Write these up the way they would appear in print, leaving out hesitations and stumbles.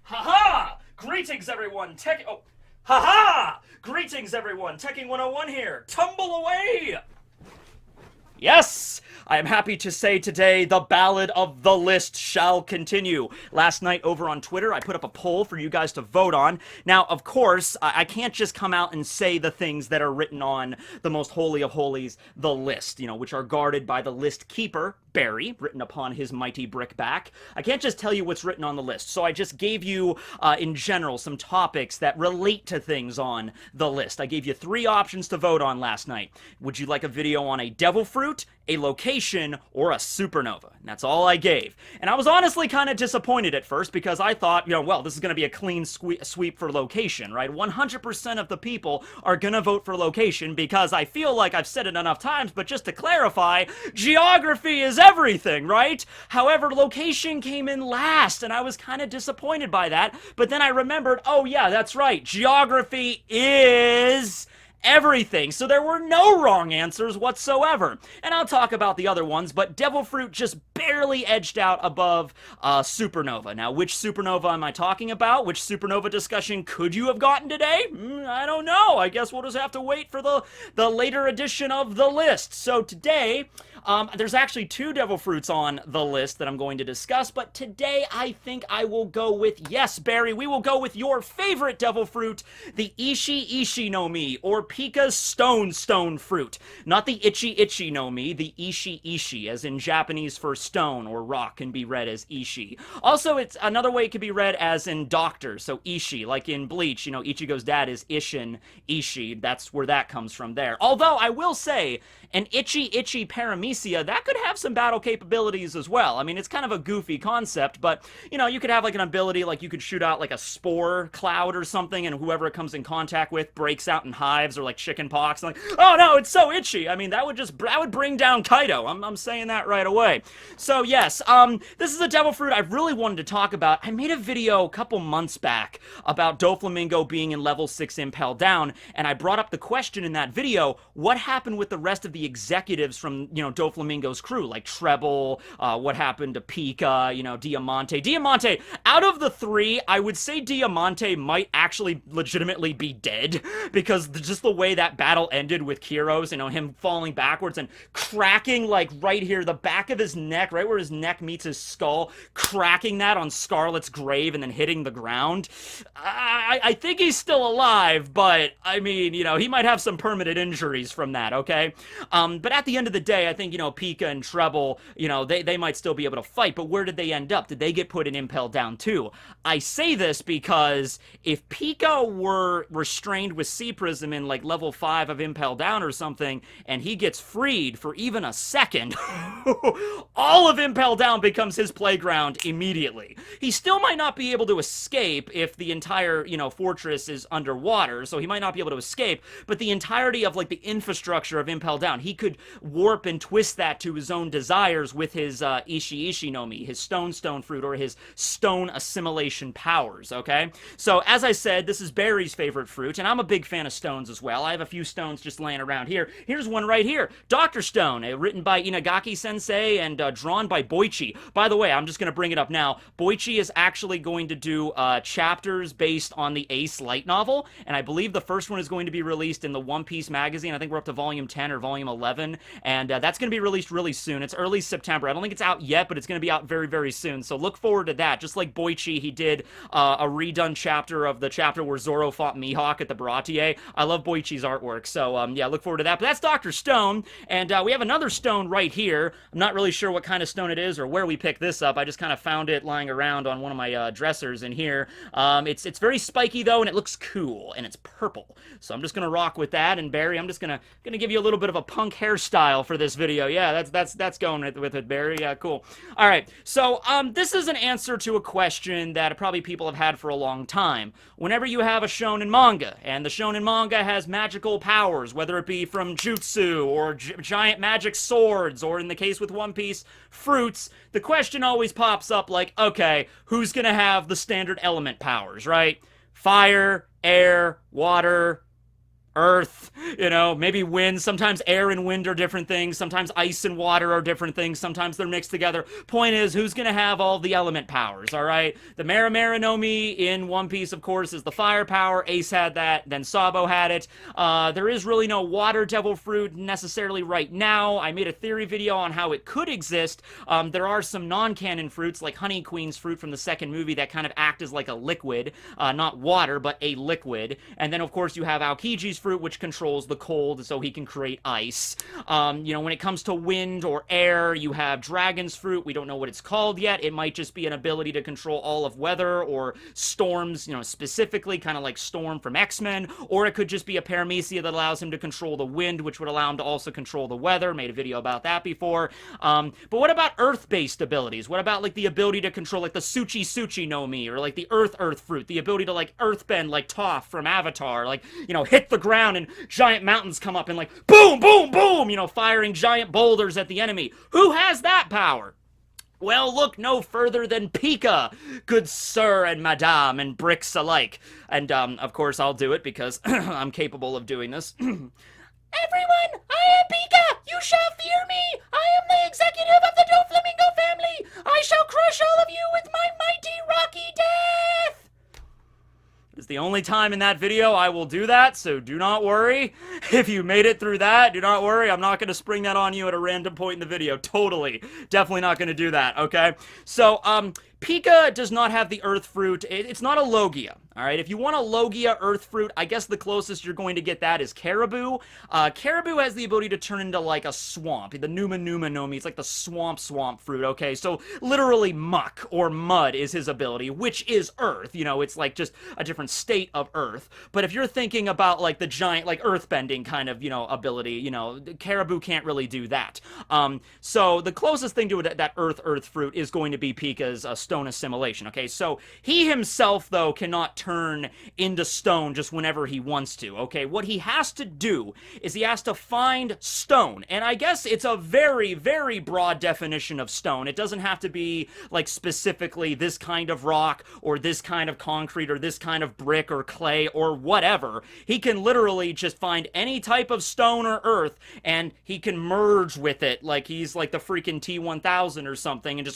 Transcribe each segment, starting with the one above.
Haha! Greetings, everyone. Haha! Greetings, everyone. Tekking101 here. Tumble away! Yes! I am happy to say today the ballad of the list shall continue. Last night over on Twitter, I put up a poll for you guys to vote on. Now, of course, I can't just come out and say the things that are written on the most holy of holies, the list, which are guarded by the list keeper, Barry, written upon his mighty brickback. I can't just tell you what's written on the list, so I just gave you, in general, some topics that relate to things on the list. I gave you 3 options to vote on last night. Would you like a video on a devil fruit, a location, or a supernova? And that's all I gave. And I was honestly kind of disappointed at first because I thought, well, this is going to be a clean sweep for location, right? 100% of the people are going to vote for location because I feel like I've said it enough times, but just to clarify, geography is everything, right? However, location came in last, and I was kind of disappointed by that, but then I remembered, oh yeah, that's right, geography is everything. So there were no wrong answers whatsoever. And I'll talk about the other ones, but Devil Fruit just barely edged out above Supernova. Now, which Supernova am I talking about? Which Supernova discussion could you have gotten today? I don't know. I guess we'll just have to wait for the later edition of the list. So today, there's actually 2 Devil Fruits on the list that I'm going to discuss, but today I think I will go with, yes, Barry, we will go with your favorite Devil Fruit, the Ishi Ishi no Mi, or Pica's Stone Fruit. Not the Ichi Ichi no Mi, the Ishi Ishi, as in Japanese for stone or rock can be read as Ishi. Also, it's another way it could be read as in doctor, so Ishi, like in Bleach, Ichigo's dad is Ishin Ishi, that's where that comes from there. Although, I will say, an Ichi Ichi Paramecia, that could have some battle capabilities as well. I mean, it's kind of a goofy concept, but, you could have like an ability, like you could shoot out like a spore cloud or something, and whoever it comes in contact with breaks out in hives or like chicken pox, and like, oh no, it's so itchy. I mean, that would bring down Kaido. I'm saying that right away. So yes, this is a Devil Fruit I really wanted to talk about. I made a video a couple months back about Doflamingo being in level 6 Impel Down, and I brought up the question in that video, what happened with the rest of the executives from, Doflamingo's crew, like Treble, what happened to Pica, Diamante. Diamante, out of the 3, I would say Diamante might actually legitimately be dead, because just the way that battle ended with Kiros, him falling backwards and cracking, like, right here, the back of his neck, right where his neck meets his skull, cracking that on Scarlet's grave and then hitting the ground. I think he's still alive, but, I mean, he might have some permanent injuries from that, okay? But at the end of the day, I think, Pica and Treble, they might still be able to fight, but where did they end up? Did they get put in Impel Down too? I say this because if Pica were restrained with C-Prism in, like, level 5 of Impel Down or something, and he gets freed for even a second, all of Impel Down becomes his playground immediately. He still might not be able to escape if the entire, fortress is underwater, so he might not be able to escape, but the entirety of, like, the infrastructure of Impel Down, he could warp and twist that to his own desires with his Ishi Ishi no Mi, his Stone Fruit, or his stone assimilation powers, okay? So, as I said, this is Barry's favorite fruit, and I'm a big fan of stones as well. I have a few stones just laying around here. Here's one right here, Dr. Stone, written by Inagaki-sensei and drawn by Boichi. By the way, I'm just going to bring it up now. Boichi is actually going to do chapters based on the Ace light novel, and I believe the first one is going to be released in the One Piece magazine. I think we're up to volume 10 or volume 11, and that's going to be released really soon. It's early September. I don't think it's out yet, but it's going to be out very, very soon, so look forward to that. Just like Boichi, he did a redone chapter of the chapter where Zoro fought Mihawk at the Baratier. I love Boichi's artwork, so yeah, look forward to that. But that's Dr. Stone, and we have another stone right here. I'm not really sure what kind of stone it is or where we picked this up. I just kind of found it lying around on one of my dressers in here. It's very spiky though, and it looks cool, and it's purple. So I'm just gonna rock with that. And Barry, I'm just gonna give you a little bit of a punk hairstyle for this video. Yeah, that's going with it, Barry. Yeah, cool. All right. So this is an answer to a question that probably people have had for a long time. Whenever you have a shonen manga, and the shonen manga has magical powers, whether it be from jutsu or giant magic swords, or in the case with One Piece, fruits, the question always pops up like, okay, who's gonna have the standard element powers, right? Fire, air, water, Earth, you know, maybe wind. Sometimes air and wind are different things. Sometimes ice and water are different things. Sometimes they're mixed together. Point is, who's going to have all the element powers, all right? The Marimara no Mi in One Piece, of course, is the fire power. Ace had that, then Sabo had it. There is really no water devil fruit necessarily right now. I made a theory video on how it could exist. There are some non-canon fruits, like Honey Queen's fruit from the second movie, that kind of act as like a liquid. Not water, but a liquid. And then, of course, you have Aokiji's fruit, which controls the cold, so he can create ice. You know, when it comes to wind or air, you have Dragon's fruit. We don't know what it's called yet. It might just be an ability to control all of weather or storms, you know, specifically, kind of like Storm from X-Men. Or it could just be a paramecia that allows him to control the wind, which would allow him to also control the weather. Made a video about that before. But what about Earth-based abilities? What about, like, the ability to control, like, the Suchi no Mi, or, like, the Earth fruit, the ability to, like, earthbend, like Toph from Avatar, like, you know, hit the ground and giant mountains come up and, like, boom, boom, boom, you know, firing giant boulders at the enemy. Who has that power? Well, look no further than Pica, good sir and madame and bricks alike. And, of course, I'll do it because I'm capable of doing this. Everyone, I am Pica! You shall fear me! I am the executive of the Doflamingo family! I shall crush all of you with my mighty rocky death! It's the only time in that video I will do that, so do not worry. If you made it through that, do not worry. I'm not going to spring that on you at a random point in the video. Totally. Definitely not going to do that, okay? So, Pica does not have the earth fruit. It's not a Logia, alright? If you want a Logia earth fruit, I guess the closest you're going to get that is Caribou. Caribou has the ability to turn into, like, a swamp. The Numa no Mi. It's like the swamp fruit, okay? So, literally muck or mud is his ability, which is earth. You know, it's like just a different state of earth. But if you're thinking about, like, the giant, like, earthbending kind of, you know, ability, you know, Caribou can't really do that. So, the closest thing to that earth fruit is going to be Pica's stone assimilation, okay? So, he himself, though, cannot turn into stone just whenever he wants to, okay? What he has to do is he has to find stone, and I guess it's a very, very broad definition of stone. It doesn't have to be, like, specifically this kind of rock, or this kind of concrete, or this kind of brick, or clay, or whatever. He can literally just find any type of stone or earth, and he can merge with it, like he's like the freaking T-1000 or something, and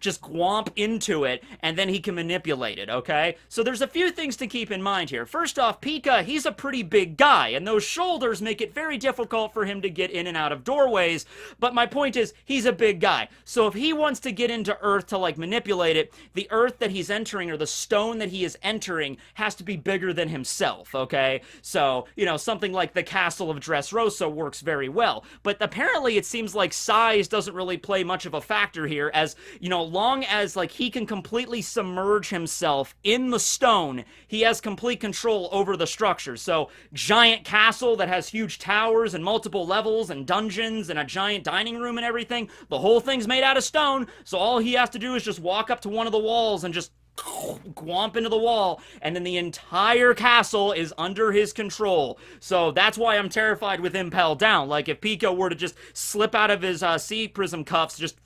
just glomp into it, and then he can manipulate it, okay? So there's a few things to keep in mind here. First off, Pica, he's a pretty big guy, and those shoulders make it very difficult for him to get in and out of doorways, but my point is, he's a big guy. So if he wants to get into earth to, like, manipulate it, the earth that he's entering, or the stone that he is entering, has to be bigger than himself, okay? So, you know, something like the Castle of Dressrosa works very well, but apparently it seems like size doesn't really play much of a factor here, as, you know, long as, like, he can completely submerge himself in the stone, he has complete control over the structure. So, giant castle that has huge towers and multiple levels and dungeons and a giant dining room and everything, the whole thing's made out of stone, so all he has to do is just walk up to one of the walls and just glomp into the wall, and then the entire castle is under his control. So that's why I'm terrified with Impel Down. Like, if Pica were to just slip out of his sea prism cuffs just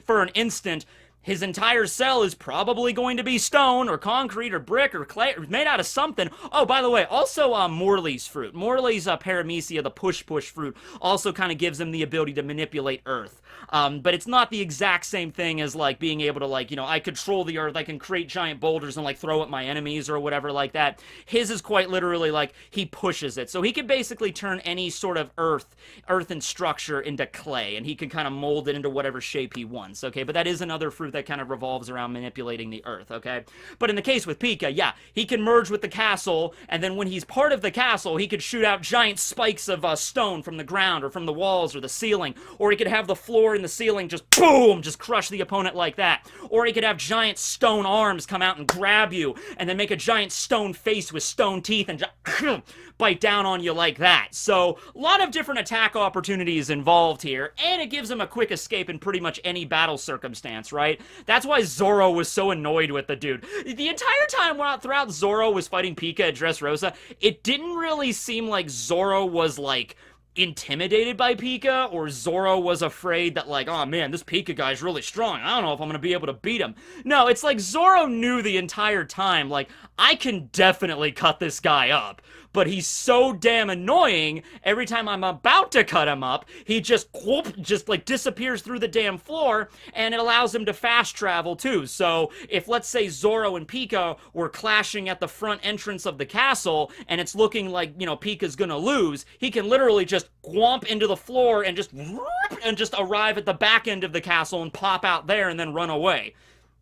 for an instant, his entire cell is probably going to be stone, or concrete, or brick, or clay, or made out of something. Oh, by the way, also Morley's fruit. Morley's paramecia, the push fruit, also kind of gives him the ability to manipulate earth. But it's not the exact same thing as, like, being able to, like, you know, I control the earth, I can create giant boulders and, like, throw at my enemies or whatever like that. His is quite literally, like, he pushes it. So he can basically turn any sort of earthen structure into clay, and he can kind of mold it into whatever shape he wants, okay? But that is another fruit that kind of revolves around manipulating the earth, okay? But in the case with Pica, yeah, he can merge with the castle, and then when he's part of the castle, he could shoot out giant spikes of stone from the ground, or from the walls, or the ceiling, or he could have the floor and the ceiling just boom, just crush the opponent like that, or he could have giant stone arms come out and grab you, and then make a giant stone face with stone teeth and just bite down on you like that. So, a lot of different attack opportunities involved here, and it gives him a quick escape in pretty much any battle circumstance, right? That's why Zoro was so annoyed with the dude. The entire time throughout Zoro was fighting Pica at Dressrosa, it didn't really seem like Zoro was, like, intimidated by Pica, or Zoro was afraid that, like, oh man, this Pica guy's really strong, I don't know if I'm gonna be able to beat him. No, it's like Zoro knew the entire time, like, I can definitely cut this guy up, but he's so damn annoying. Every time I'm about to cut him up, he just whoop, just like disappears through the damn floor, and it allows him to fast travel too. So if, let's say, Zoro and Pica were clashing at the front entrance of the castle, and it's looking like, you know, Pica's gonna lose, he can literally just gwomp into the floor and just arrive at the back end of the castle and pop out there and then run away.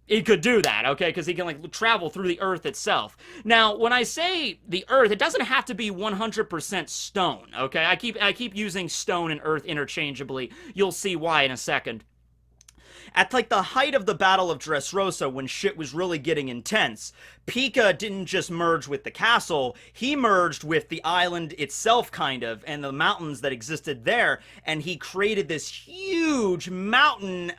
He could do that, okay, because he can, like, travel through the earth itself. Now, when I say the earth, it doesn't have to be 100% stone, okay? I keep using stone and earth interchangeably. You'll see why in a second. At, like, the height of the Battle of Dressrosa, when shit was really getting intense, Pica didn't just merge with the castle, he merged with the island itself, kind of, and the mountains that existed there, and he created this huge mountain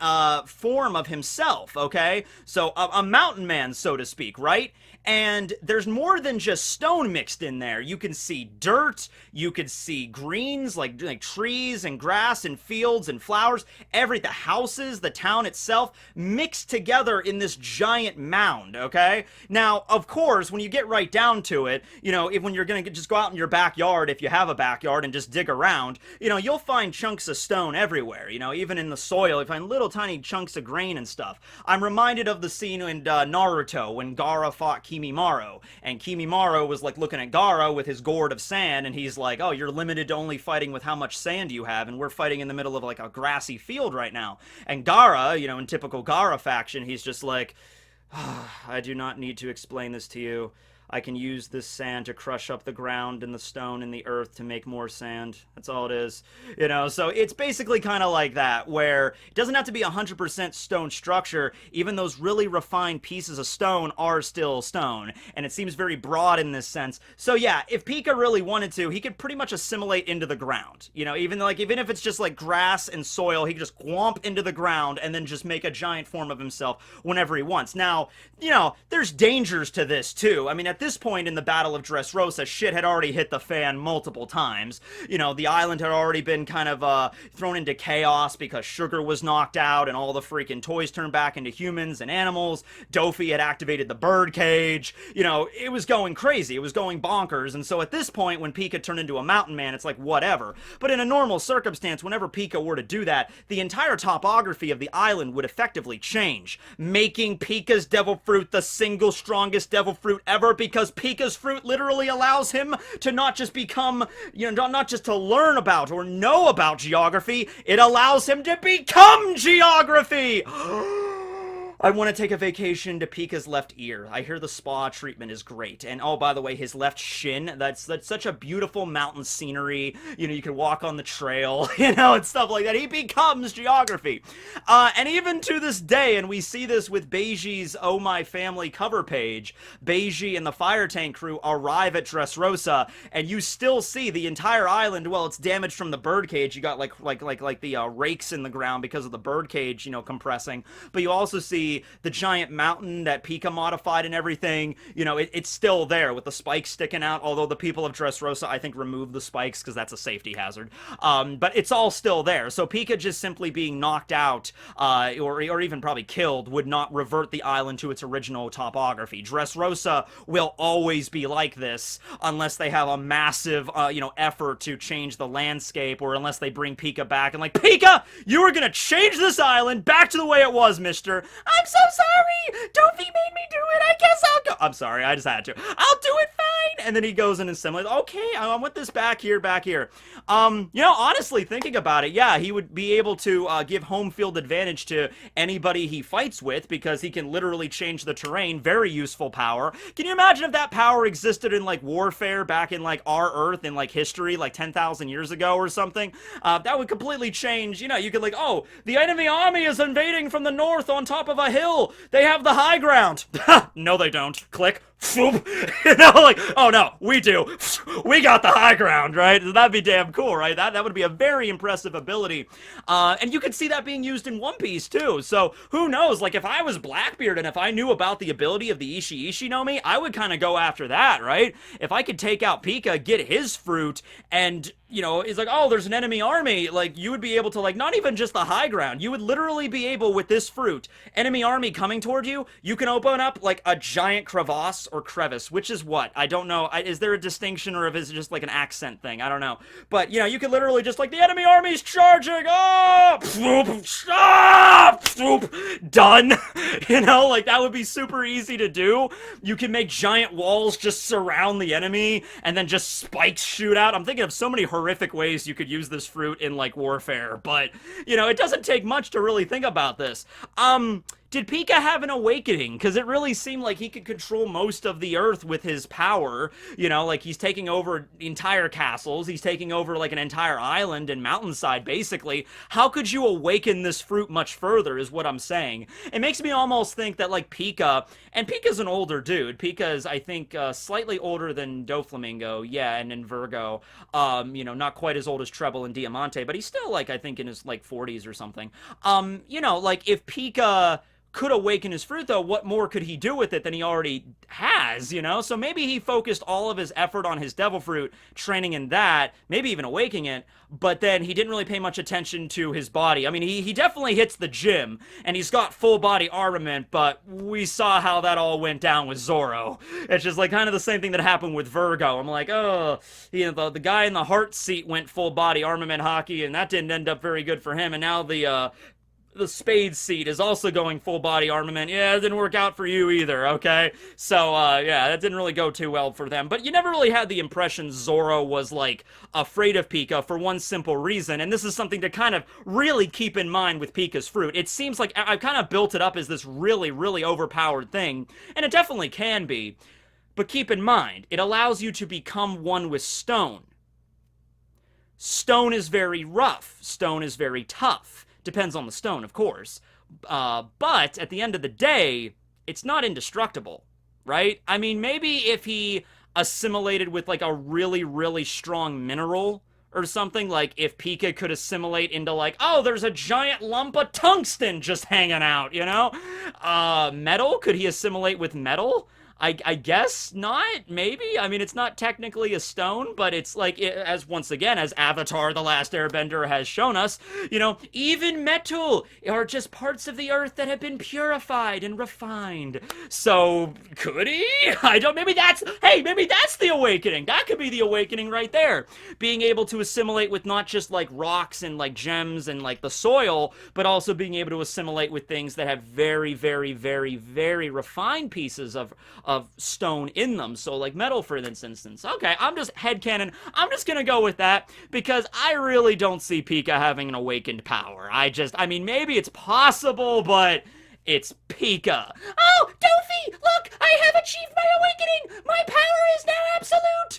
form of himself, okay? So, a mountain man, so to speak, right? And there's more than just stone mixed in there. You can see dirt, you could see greens, like trees and grass and fields and flowers, the houses, the town itself, mixed together in this giant mound, okay? Now, of course, when you get right down to it, you know, when you're gonna just go out in your backyard, if you have a backyard, and just dig around, you know, you'll find chunks of stone everywhere, you know, even in the soil, you find little tiny chunks of grain and stuff. I'm reminded of the scene in Naruto, when Gaara fought Kimimaro, and Kimimaro was like looking at Gaara with his gourd of sand, and he's like, oh, you're limited to only fighting with how much sand you have, and we're fighting in the middle of like a grassy field right now. And Gaara, you know, in typical Gaara faction, he's just like, I do not need to explain this to you. I can use this sand to crush up the ground and the stone and the earth to make more sand. That's all it is. You know, so it's basically kind of like that, where it doesn't have to be 100% stone structure. Even those really refined pieces of stone are still stone. And it seems very broad in this sense. So yeah, if Pica really wanted to, he could pretty much assimilate into the ground. You know, even if it's just like grass and soil, he could just gwomp into the ground and then just make a giant form of himself whenever he wants. Now, you know, there's dangers to this too. I mean, at this point in the Battle of Dressrosa, shit had already hit the fan multiple times. You know, the island had already been kind of thrown into chaos because Sugar was knocked out and all the freaking toys turned back into humans and animals. Dofi had activated the bird cage. You know, it was going crazy. It was going bonkers. And so at this point, when Pica turned into a mountain man, it's like, whatever. But in a normal circumstance, whenever Pica were to do that, the entire topography of the island would effectively change, making Pica's devil fruit the single strongest devil fruit ever, because Pica's fruit literally allows him to not just become, you know, not just to learn about or know about geography, it allows him to become geography! I want to take a vacation to Pica's left ear. I hear the spa treatment is great. And oh, by the way, his left shin, that's such a beautiful mountain scenery. You know, you can walk on the trail, you know, and stuff like that. He becomes geography. And even to this day, and we see this with Beiji's Oh My Family cover page, Beiji and the fire tank crew arrive at Dressrosa, and you still see the entire island. Well, it's damaged from the birdcage. You got like the rakes in the ground because of the birdcage, you know, compressing. But you also see the giant mountain that Pica modified and everything. You know, it's still there with the spikes sticking out, although the people of Dressrosa, I think, removed the spikes because that's a safety hazard. But it's all still there. So Pica just simply being knocked out, or even probably killed, would not revert the island to its original topography. Dressrosa will always be like this unless they have a massive, you know, effort to change the landscape, or unless they bring Pica back and like, Pica, you are gonna change this island back to the way it was, mister. I'm so sorry! Dofi made me do it! I guess I'll go! I'm sorry, I just had to. I'll do it fine! And then he goes in and assimilates. Okay, I want this back here, back here. You know, honestly, thinking about it, yeah, he would be able to give home field advantage to anybody he fights with, because he can literally change the terrain. Very useful power. Can you imagine if that power existed in, like, warfare back in, like, our Earth in, like, history, like, 10,000 years ago or something? That would completely change, you know, you could, like, oh, the enemy army is invading from the north on top of a hill. They have the high ground. No, they don't. Click. You know, like, oh no, we do. We got the high ground, right? That'd be damn cool, right? That would be a very impressive ability. And you could see that being used in One Piece too. So who knows? Like, if I was Blackbeard and if I knew about the ability of the Ishi no Mi, I would kind of go after that, right? If I could take out Pica, get his fruit, and you know, is like, oh, there's an enemy army, like, you would be able to, like, not even just the high ground, you would literally be able, with this fruit, enemy army coming toward you, you can open up, like, a giant crevasse or crevice, which is what? I don't know. Is there a distinction, or if it's just, like, an accent thing? I don't know. But, you know, you could literally just, like, the enemy army's charging! Oh! Stop! Done! You know, like, that would be super easy to do. You can make giant walls just surround the enemy, and then just spikes shoot out. I'm thinking of so many horrific ways you could use this fruit in, like, warfare, but, you know, it doesn't take much to really think about this. Did Pica have an awakening? Because it really seemed like he could control most of the earth with his power. You know, like, he's taking over entire castles. He's taking over, like, an entire island and mountainside, basically. How could you awaken this fruit much further, is what I'm saying. It makes me almost think that, like, Pica, and Pica's an older dude. Pica is, I think, slightly older than Doflamingo, yeah, and in Virgo. You know, not quite as old as Treble and Diamante, but he's still, like, I think in his, like, 40s or something. You know, like, if Pica could awaken his fruit, though, what more could he do with it than he already has, you know? So maybe he focused all of his effort on his devil fruit, training in that, maybe even awakening it, but then he didn't really pay much attention to his body. I mean, he definitely hits the gym, and he's got full body armament, but we saw how that all went down with Zoro. It's just, like, kind of the same thing that happened with Virgo. I'm like, oh, you know, the guy in the heart seat went full body armament hockey, and that didn't end up very good for him, and now the spade seat is also going full body armament. Yeah, it didn't work out for you either, okay? So, yeah, that didn't really go too well for them. But you never really had the impression Zoro was, like, afraid of Pica for one simple reason, and this is something to kind of really keep in mind with Pica's fruit. It seems like I've kind of built it up as this really, really overpowered thing, and it definitely can be. But keep in mind, it allows you to become one with stone. Stone is very rough. Stone is very tough. Depends on the stone, of course. But at the end of the day, it's not indestructible, right? I mean, maybe if he assimilated with, like, a really, really strong mineral or something, like if Pica could assimilate into, like, oh, there's a giant lump of tungsten just hanging out, you know? Metal? Could he assimilate with metal? I guess not, maybe. I mean, it's not technically a stone, but it's like, as once again, as Avatar The Last Airbender has shown us, you know, even metal are just parts of the earth that have been purified and refined. So, could he? Maybe that's the awakening. That could be the awakening right there. Being able to assimilate with not just, like, rocks and, like, gems and, like, the soil, but also being able to assimilate with things that have very, very, very, very refined pieces of stone in them. So, like, metal, for this instance. Okay, I'm just headcanon. I'm just gonna go with that because I really don't see Pica having an awakened power. I mean, maybe it's possible, but it's Pica. Oh, Dofi! Look! I have achieved my awakening! My power is now absolute!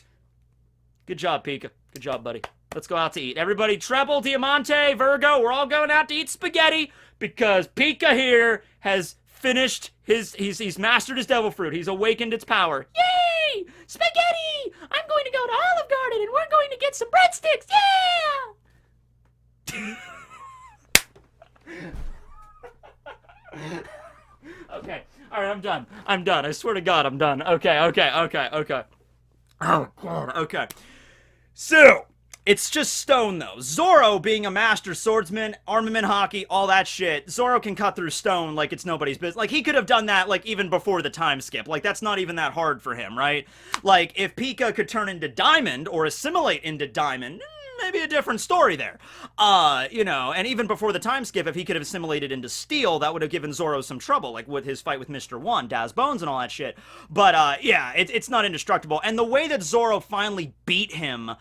Good job, Pica. Good job, buddy. Let's go out to eat. Everybody, Treble, Diamante, Virgo, we're all going out to eat spaghetti because Pica here has finished he's mastered his devil fruit. He's awakened its power. Yay! Spaghetti! I'm going to go to Olive Garden and we're going to get some breadsticks. Yeah! Okay. All right, I'm done. I swear to God, I'm done. Okay. Oh, God. Okay. So, it's just stone, though. Zoro, being a master swordsman, armament hockey, all that shit, Zoro can cut through stone like it's nobody's business. Like, he could have done that, like, even before the time skip. Like, that's not even that hard for him, right? Like, if Pica could turn into diamond, or assimilate into diamond, maybe a different story there. You know, and even before the time skip, if he could have assimilated into steel, that would have given Zoro some trouble, like with his fight with Mr. One, Daz Bones and all that shit. But, yeah, it's not indestructible. And the way that Zoro finally beat him,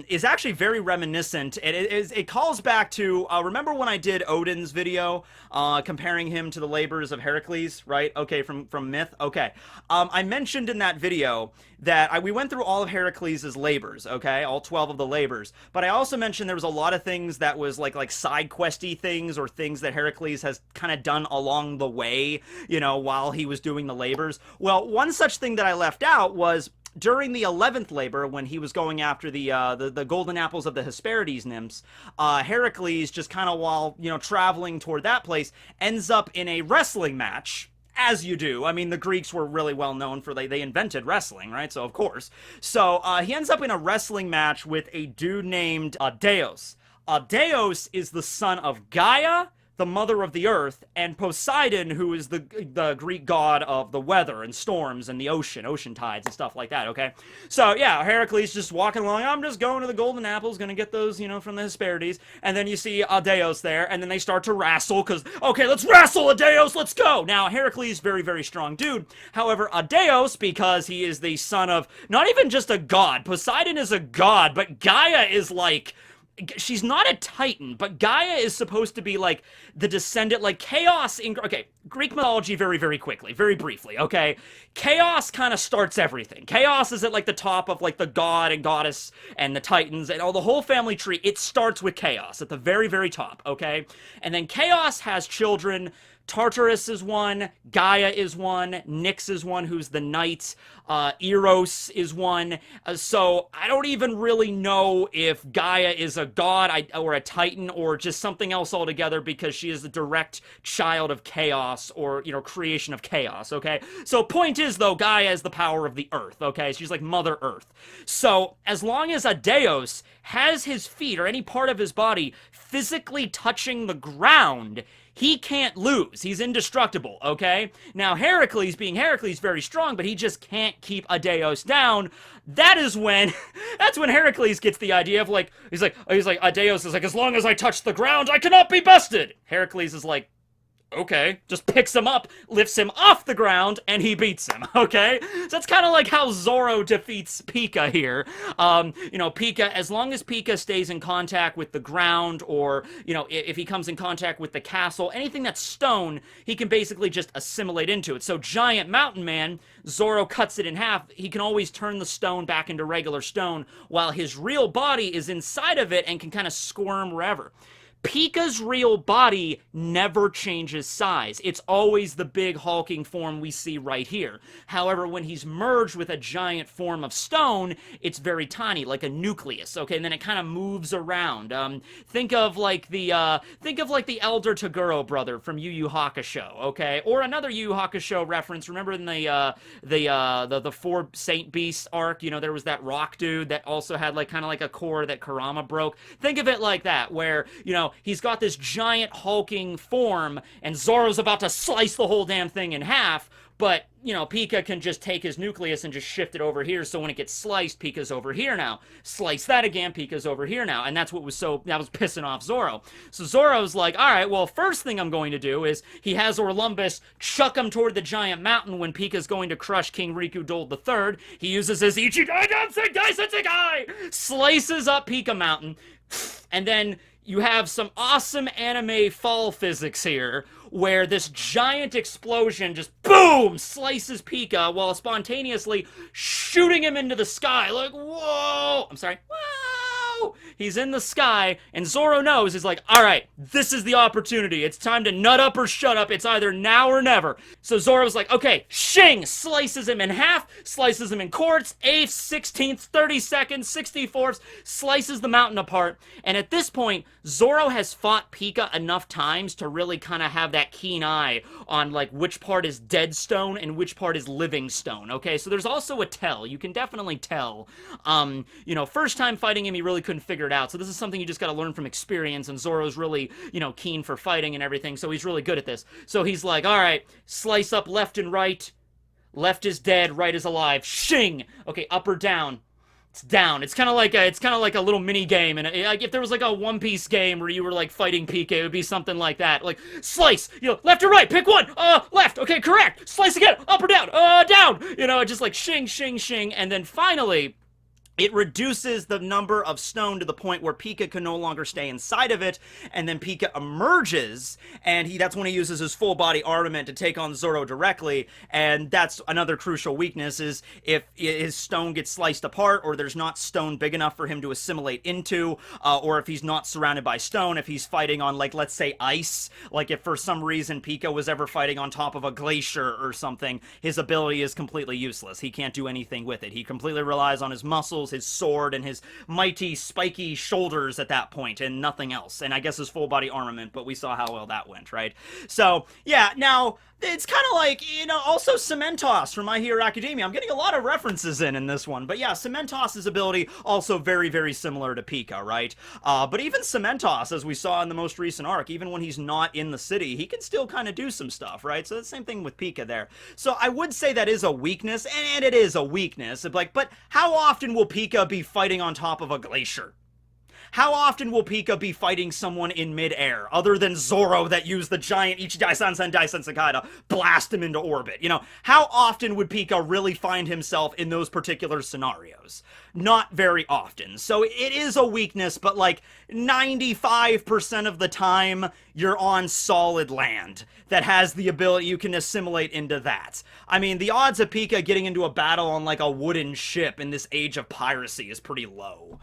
is actually very reminiscent. It calls back to, remember when I did Odin's video, comparing him to the labors of Heracles, right? Okay, from Myth? Okay. I mentioned in that video that we went through all of Heracles' labors, okay? All 12 of the labors. But I also mentioned there was a lot of things that was like side questy things or things that Heracles has kind of done along the way, you know, while he was doing the labors. Well, one such thing that I left out was during the 11th labor, when he was going after the golden apples of the Hesperides nymphs, Heracles, just kind of while, you know, traveling toward that place, ends up in a wrestling match as you do. I mean, the Greeks were really well known for, they invented wrestling, right? So, of course. So, he ends up in a wrestling match with a dude named Deus. Deus is the son of Gaia, the mother of the earth, and Poseidon, who is the Greek god of the weather and storms and the ocean tides and stuff like that, okay? So, yeah, Heracles just walking along, I'm just going to the golden apples, gonna get those, you know, from the Hesperides, and then you see Deus there, and then they start to wrestle, because, okay, let's wrestle, Deus, let's go! Now, Heracles, very, very strong dude. However, Deus, because he is the son of, not even just a god, Poseidon is a god, but Gaia is like, she's not a titan, but Gaia is supposed to be, like, the descendant, like, chaos in... Okay, Greek mythology very, very quickly, very briefly, okay? Chaos kind of starts everything. Chaos is at, like, the top of, like, the god and goddess and the titans and all the whole family tree. It starts with chaos at the very, very top, okay? And then chaos has children. Tartarus is one, Gaia is one, Nyx is one, who's the knight, Eros is one, so I don't even really know if Gaia is a god or a titan or just something else altogether, because she is the direct child of chaos, or, you know, creation of chaos, okay? So point is, though, Gaia is the power of the earth, okay? She's like Mother Earth. So as long as Deus has his feet or any part of his body physically touching the ground, he can't lose. He's indestructible, okay? Now, Heracles, being Heracles, very strong, but he just can't keep Deus down. That is when, that's when Heracles gets the idea of, like, he's like, Deus is like, as long as I touch the ground, I cannot be bested. Heracles is like, okay, just picks him up, lifts him off the ground, and he beats him, okay? So that's kind of like how Zoro defeats Pica here. You know, Pica, as long as Pica stays in contact with the ground, or, you know, if he comes in contact with the castle, anything that's stone, he can basically just assimilate into it. So Giant Mountain Man, Zoro cuts it in half, he can always turn the stone back into regular stone, while his real body is inside of it and can kind of squirm wherever. Pica's real body never changes size. It's always the big hulking form we see right here. However, when he's merged with a giant form of stone, it's very tiny, like a nucleus, okay? And then it kind of moves around. Think of like the elder Toguro brother from Yu Yu Hakusho, okay? Or another Yu Yu Hakusho reference. Remember in the Four Saint Beasts arc, you know, there was that rock dude that also had like kind of like a core that Kurama broke. Think of it like that, where, you know, he's got this giant hulking form, and Zoro's about to slice the whole damn thing in half, but, you know, Pica can just take his nucleus and just shift it over here, so when it gets sliced, Pica's over here now. Slice that again, Pica's over here now, and that's what was that was pissing off Zoro. So Zoro's like, alright, well, first thing I'm going to do is, he has Orlumbus chuck him toward the giant mountain when Pica's going to crush King Riku Dole III. He uses his Ichigai Dansengai Sensegai! Slices up Pica Mountain, and then you have some awesome anime fall physics here, where this giant explosion just boom slices Pica while spontaneously shooting him into the sky. Like, whoa! I'm sorry. Whoa! He's in the sky, and Zoro knows, he's like, alright, this is the opportunity. It's time to nut up or shut up. It's either now or never. So Zoro's like, okay, shing! Slices him in half, slices him in quarts, 8ths, 16ths, 32nds, 64ths, slices the mountain apart, and at this point, Zoro has fought Pica enough times to really kind of have that keen eye on, like, which part is dead stone and which part is living stone, okay? So there's also a tell. You can definitely tell. You know, first time fighting him, he really couldn't figure it out. So this is something you just gotta learn from experience, and Zoro's really, you know, keen for fighting and everything, so he's really good at this. So he's like, alright, slice up left and right. Left is dead, right is alive. Shing! Okay, up or down? It's down. It's kind of like a little mini game, and like if there was like a One Piece game where you were like fighting Pica, it would be something like that. Like slice, you know, left or right, pick one. Left. Okay, correct. Slice again. Up or down. Down. You know, just like shing, shing, shing, and then finally, it reduces the number of stone to the point where Pica can no longer stay inside of it, and then Pica emerges, and that's when he uses his full body armament to take on Zoro directly, and that's another crucial weakness, is if his stone gets sliced apart, or there's not stone big enough for him to assimilate into, or if he's not surrounded by stone, if he's fighting on, like, let's say ice, like if for some reason Pica was ever fighting on top of a glacier or something, his ability is completely useless. He can't do anything with it. He completely relies on his muscles, his sword, and his mighty spiky shoulders at that point, and nothing else. And I guess his full body armament, but we saw how well that went, right? So, yeah, now, It's kind of like, you know, also Cementos from My Hero Academia. I'm getting a lot of references in this one. But yeah, Cementos' ability also very, very similar to Pica, right? But even Cementos, as we saw in the most recent arc, even when he's not in the city, he can still kind of do some stuff, right? So the same thing with Pica there. So I would say that is a weakness, and it is a weakness. Like, but how often will Pica be fighting on top of a glacier? How often will Pica be fighting someone in midair, other than Zoro that used the giant Ichidai Sansen Daisen Sakai to blast him into orbit? You know, how often would Pica really find himself in those particular scenarios? Not very often. So it is a weakness, but like 95% of the time, you're on solid land that has the ability you can assimilate into that. I mean, the odds of Pica getting into a battle on like a wooden ship in this age of piracy is pretty low.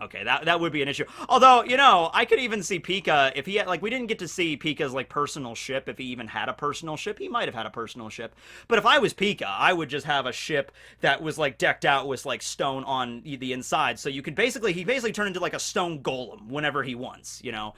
Okay, that would be an issue. Although, you know, I could even see Pica, if he had, like, we didn't get to see Pica's, like, personal ship, if he even had a personal ship. He might have had a personal ship. But if I was Pica, I would just have a ship that was, like, decked out with, like, stone on the inside. So you could basically, he basically turned into, like, a stone golem whenever he wants, you know?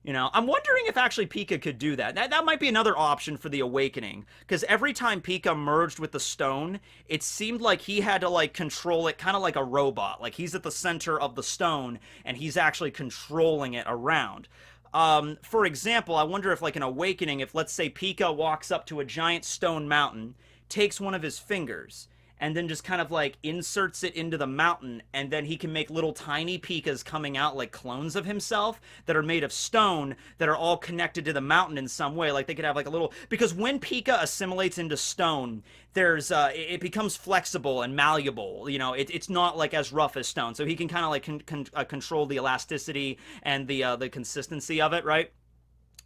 You know, I'm wondering if actually Pica could do that. That might be another option for the Awakening, because every time Pica merged with the stone, it seemed like he had to, like, control it kind of like a robot. Like, he's at the center of the stone, and he's actually controlling it around. For example, I wonder if, like, an Awakening, if, let's say, Pica walks up to a giant stone mountain, takes one of his fingers, and then just kind of like inserts it into the mountain, and then he can make little tiny Picas coming out like clones of himself that are made of stone that are all connected to the mountain in some way. Like they could have like a little, because when Pica assimilates into stone, there's it becomes flexible and malleable. You know, it's not like as rough as stone, so he can kind of like control the elasticity and the consistency of it, right?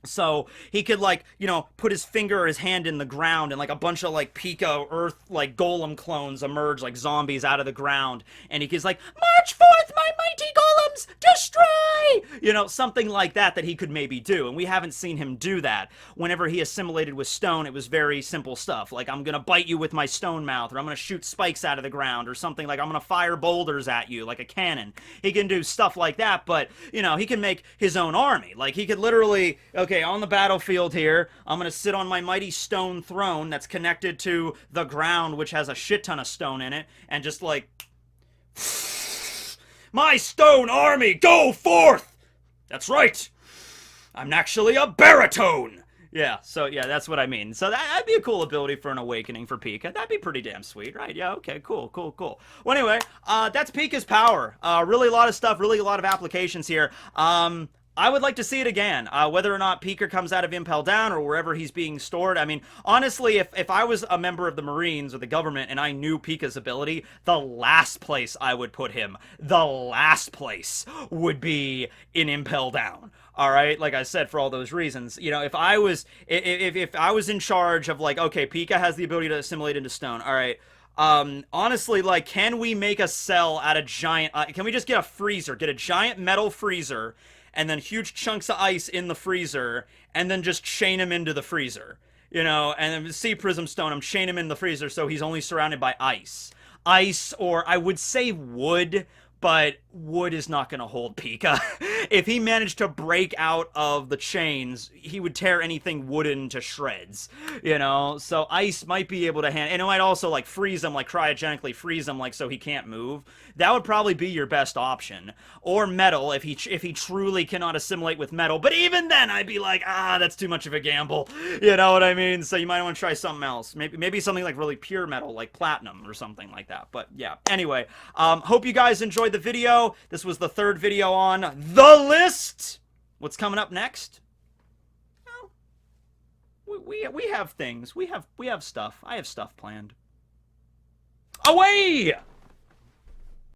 So he could, like, you know, put his finger or his hand in the ground, and like a bunch of like Pica earth like golem clones emerge like zombies out of the ground, and he's like, march forth my mighty golems, destroy, you know, something like that he could maybe do. And we haven't seen him do that. Whenever he assimilated with stone, it was very simple stuff, like, I'm gonna bite you with my stone mouth, or I'm gonna shoot spikes out of the ground, or something, like I'm gonna fire boulders at you like a cannon. He can do stuff like that. But you know, he can make his own army. Like, he could literally, okay, on the battlefield here, I'm gonna sit on my mighty stone throne that's connected to the ground, which has a shit ton of stone in it, and just like, my stone army, go forth! That's right! I'm actually a baritone! Yeah, so yeah, that's what I mean. So that'd be a cool ability for an Awakening for Pica. That'd be pretty damn sweet, right? Yeah, okay, cool. Well, anyway, that's Pica's power. Really a lot of stuff, really a lot of applications here. I would like to see it again, whether or not Pica comes out of Impel Down or wherever he's being stored. I mean, honestly, if I was a member of the Marines or the government and I knew Pica's ability, the last place I would put him, the last place would be in Impel Down. All right, like I said, for all those reasons, you know, if I was in charge of, like, okay, Pica has the ability to assimilate into stone. All right. Honestly, like, can we make a cell out of giant, can we just get a freezer, get a giant metal freezer, and then huge chunks of ice in the freezer, and then just chain him into the freezer, you know, and then see Prism Stone, I'm chain him in the freezer so he's only surrounded by ice. Ice, or I would say wood, but wood is not going to hold Pica. If he managed to break out of the chains, he would tear anything wooden to shreds, you know? So ice might be able to handle, and it might also, like, freeze him, like, cryogenically freeze him, like, so he can't move. That would probably be your best option. Or metal, if he truly cannot assimilate with metal. But even then, I'd be like, that's too much of a gamble. You know what I mean? So you might want to try something else. Maybe something like really pure metal, like platinum or something like that. But yeah, anyway, hope you guys enjoyed the video. This was the third video on the list. What's coming up next? Well, we have things. We have stuff. I have stuff planned. Away!